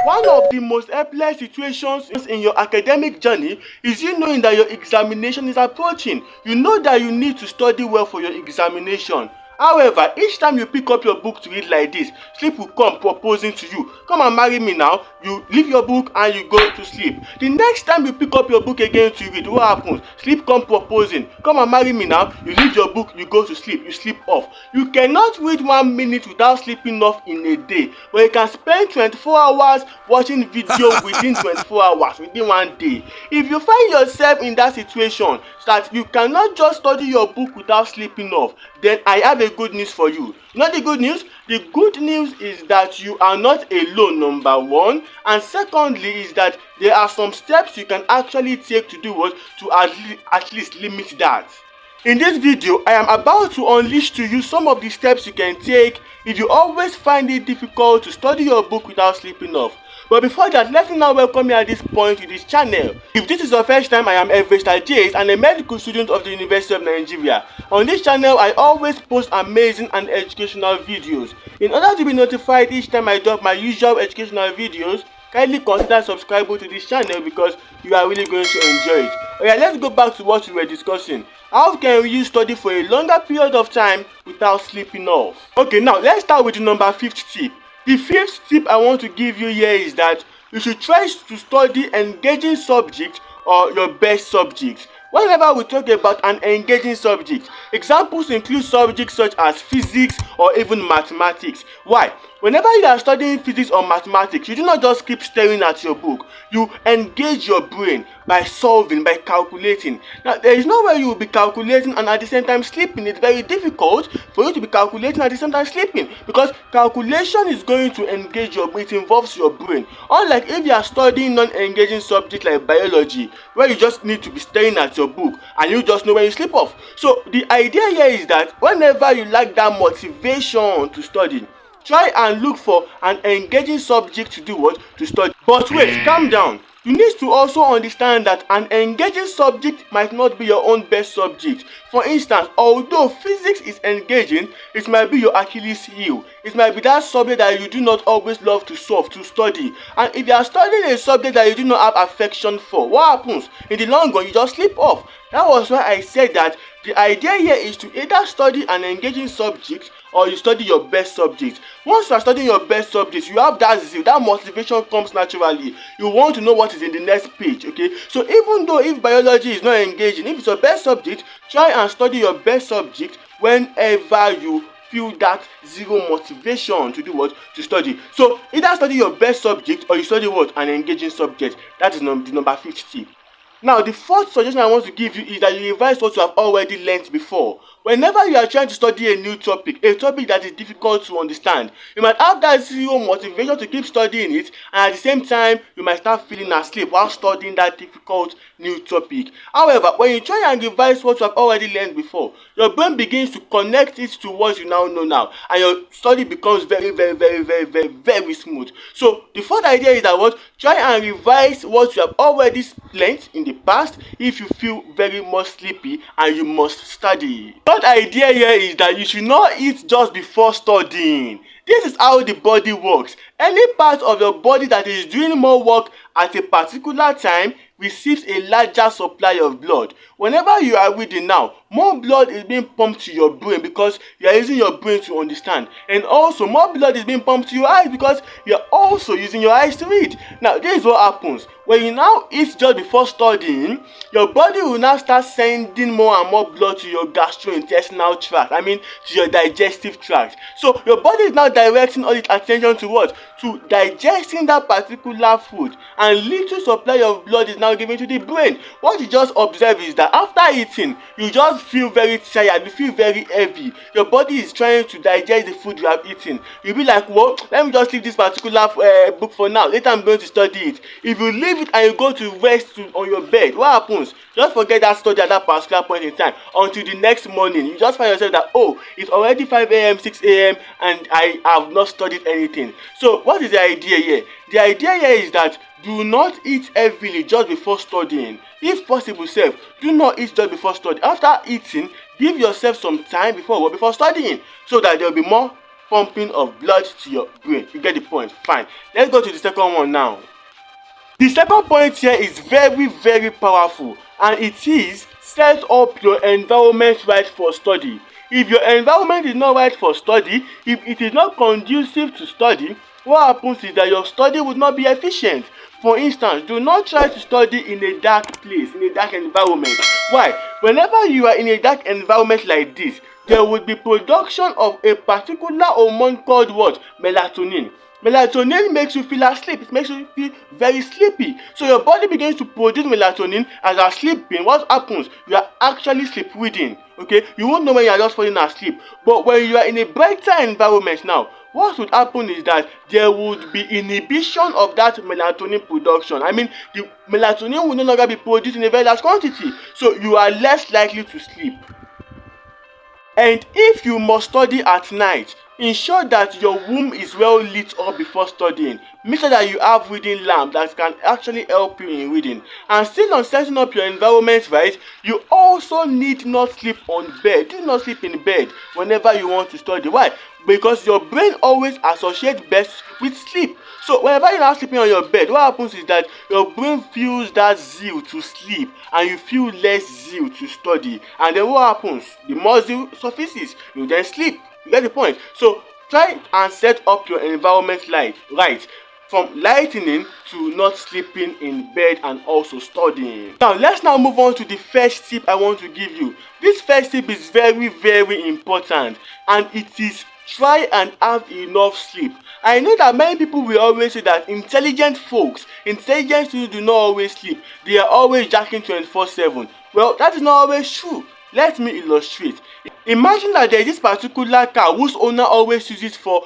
One of the most helpless situations in your academic journey is you knowing that your examination is approaching. You know that you need to study well for your examination. However, each time you pick up your book to read like this, sleep will come proposing to you. Come and marry me now. You leave your book and you go to sleep. The next time you pick up your book again to read, what happens? Sleep come proposing. Come and marry me now. You leave your book, you go to sleep, you sleep off. You cannot read 1 minute without sleeping off in a day, but you can spend 24 hours watching video within 24 hours, within 1 day. If you find yourself in that situation that you cannot just study your book without sleeping off, then I have a good news for you. Not the good news. The good news is that you are not alone, number one, and secondly is that there are some steps you can actually take to do what to at least limit that. In this video, I am about to unleash to you some of the steps you can take if you always find it difficult to study your book without sleeping off. But before that, let me now welcome you at this point to this channel. If this is your first time, I am Evester Jace and a medical student of the University of Nigeria. On this channel, I always post amazing and educational videos. In order to be notified each time I drop my usual educational videos, kindly consider subscribing to this channel because you are really going to enjoy it. Alright, let's go back to what we were discussing. How can you study for a longer period of time without sleeping off? Okay, now let's start with the number 5th tip. The 5th tip I want to give you here is that you should try to study engaging subjects or your best subjects. Whenever we talk about an engaging subject, examples include subjects such as physics or even mathematics. Why? Whenever you are studying physics or mathematics, you do not just keep staring at your book. You engage your brain by solving, by calculating. Now, there is no way you will be calculating and at the same time sleeping. It's very difficult for you to be calculating at the same time sleeping because calculation is going to engage your brain. It involves your brain. Unlike if you are studying non-engaging subjects like biology, where you just need to be staring at your book and you just know when you sleep off. So the idea here is that whenever you lack that motivation to study, try and look for an engaging subject to do what? To study. But wait, calm down. You need to also understand that an engaging subject might not be your own best subject. For instance, although physics is engaging, it might be your Achilles heel. It might be that subject that you do not always love to solve, to study. And if you are studying a subject that you do not have affection for, what happens? In the long run, you just slip off. That was why I said that the idea here is to either study an engaging subject or you study your best subject. Once you are studying your best subject, you have that zeal, that motivation comes naturally. You want to know what is in the next page, okay? So even though if biology is not engaging, if it's your best subject, try and study your best subject whenever you feel that zero motivation to do what? To study. So either study your best subject or you study what? An engaging subject. That is the number 5th tip. Now, the 4th suggestion I want to give you is that you revise what you have already learnt before. Whenever you are trying to study a new topic, a topic that is difficult to understand, you might have that zero motivation to keep studying it, and at the same time, you might start feeling asleep while studying that difficult new topic. However, when you try and revise what you have already learned before, your brain begins to connect it to what you now know now, and your study becomes very smooth. So, the 4th idea is that what? Try and revise what you have already learnt in the past if you feel very much sleepy and you must study. The 3rd idea here is that you should not eat just before studying. This is how the body works. Any part of your body that is doing more work at a particular time receives a larger supply of blood. Whenever you are reading now, more blood is being pumped to your brain because you are using your brain to understand. And also, more blood is being pumped to your eyes because you are also using your eyes to read. Now, this is what happens. When you now eat just before studying, your body will now start sending more and more blood to your gastrointestinal tract. To your digestive tract. So, your body is now directing all its attention to what? To digesting that particular food. And little supply of blood is now given to the brain. What you just observe is that after eating, you just feel very tired, you feel very heavy. Your body is trying to digest the food you have eaten. You'll be like, well, let me just leave this particular book for now. Later I'm going to study it. If you leave it and you go to rest on your bed, what happens? Just forget that study at that particular point in time until the next morning. You just find yourself that, oh, it's already 5 a.m., 6 a.m. and I have not studied anything. So what is the idea here? The idea here is that do not eat heavily just before studying. If possible, do not eat just before studying. After eating, give yourself some time before studying so that there will be more pumping of blood to your brain. You get the point? Fine. Let's go to the second one now. The second point here is very, very powerful, and it is set up your environment right for study. If your environment is not right for study, if it is not conducive to study, what happens is that your study would not be efficient. For instance, do not try to study in a dark place, in a dark environment. Why? Whenever you are in a dark environment like this, there would be production of a particular hormone called what? Melatonin. Melatonin makes you feel asleep. It makes you feel very sleepy. So your body begins to produce melatonin as you are sleeping. What happens? You are actually sleep reading. Okay? You won't know when you are just falling asleep. But when you are in a brighter environment now, what would happen is that there would be inhibition of that melatonin production. I mean, the melatonin will no longer be produced in a very large quantity. So you are less likely to sleep. And if you must study at night, ensure that your room is well lit up before studying. Make sure that you have reading lamp that can actually help you in reading. And still on setting up your environment right, you also need not sleep on bed. Do not sleep in bed whenever you want to study. Why? Because your brain always associates best with sleep. So whenever you're not sleeping on your bed, what happens is that your brain feels that zeal to sleep and you feel less zeal to study. And then what happens? The more zeal surfaces, you then sleep. You get the point? So try and set up your environment right. From lightening to not sleeping in bed and also studying. Now let's now move on to the first tip I want to give you. This first tip is very, very important, and it is try and have enough sleep. I know that many people will always say that intelligent students do not always sleep. They are always jacking 24/7. Well, that is not always true. Let me illustrate. Imagine that there is this particular car whose owner always uses for,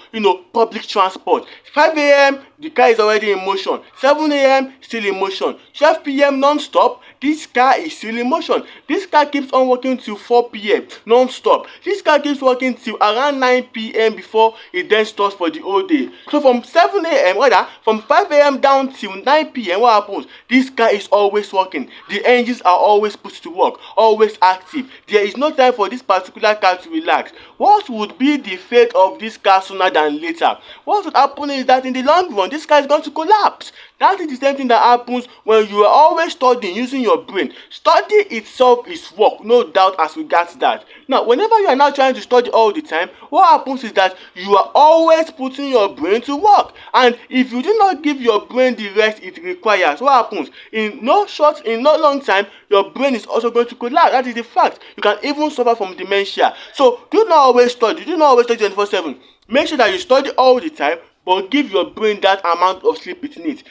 public transport. 5 a.m. the car is already in motion. 7 a.m. still in motion. 12 p.m. non-stop, this car is still in motion. This car keeps on working till 4 p.m. non-stop. This car keeps working till around 9 p.m. before it then stops for the whole day. So from 7 a.m. from 5 a.m. down till 9 p.m. what happens? This car is always working. The engines are always put to work, always active. There is no time for this particular car to relax. What would be the fate of this car sooner than later? What would happen is that in the long run, this car is going to collapse. That is the same thing that happens when you are always studying using your brain. Study itself is work, no doubt as regards that. Now, whenever you are now trying to study all the time, what happens is that you are always putting your brain to work. And if you do not give your brain the rest it requires, what happens? In no long time, your brain is also going to collapse. That is the fact. You can even suffer from dementia. So do not always study. Do not always study 24/7. Make sure that you study all the time, but give your brain that amount of sleep it needs.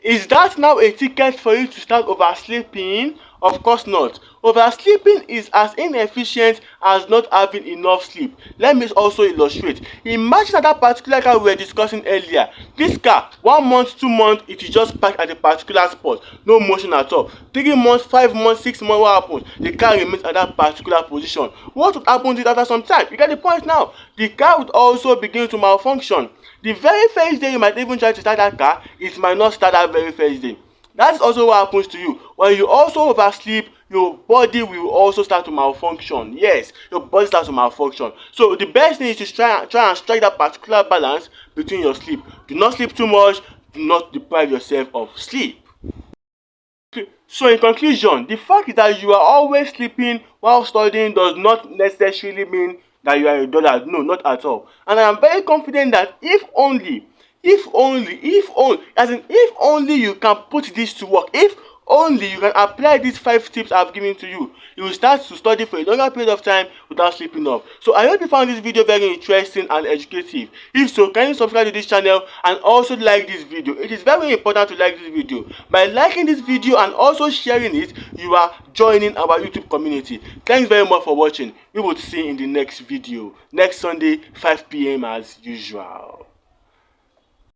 Is that now a ticket for you to start oversleeping? Of course not. Oversleeping is as inefficient as not having enough sleep. Let me also illustrate. Imagine that particular car we were discussing earlier. This car, 1 month, 2 months, it is just parked at a particular spot. No motion at all. 3 months, 5 months, 6 months, what happens? The car remains at that particular position. What would happen to it after some time? You get the point now. The car would also begin to malfunction. The very first day you might even try to start that car, it might not start that very first day. That's also what happens to you. When you also oversleep, your body will also start to malfunction. Yes, your body starts to malfunction. So the best thing is to try and strike that particular balance between your sleep. Do not sleep too much. Do not deprive yourself of sleep. So in conclusion, the fact is that you are always sleeping while studying does not necessarily mean that you are a dullard. No, not at all. And I am very confident that if only you can put this to work, if only you can apply these 5 tips I've given to you, you will start to study for a longer period of time without sleeping off. So I hope you found this video very interesting and educative. If so, can you subscribe to this channel and also like this video? It is very important to like this video. By liking this video and also sharing it, you are joining our YouTube community. Thanks very much for watching. We will see you in the next video next Sunday 5 p.m. as usual.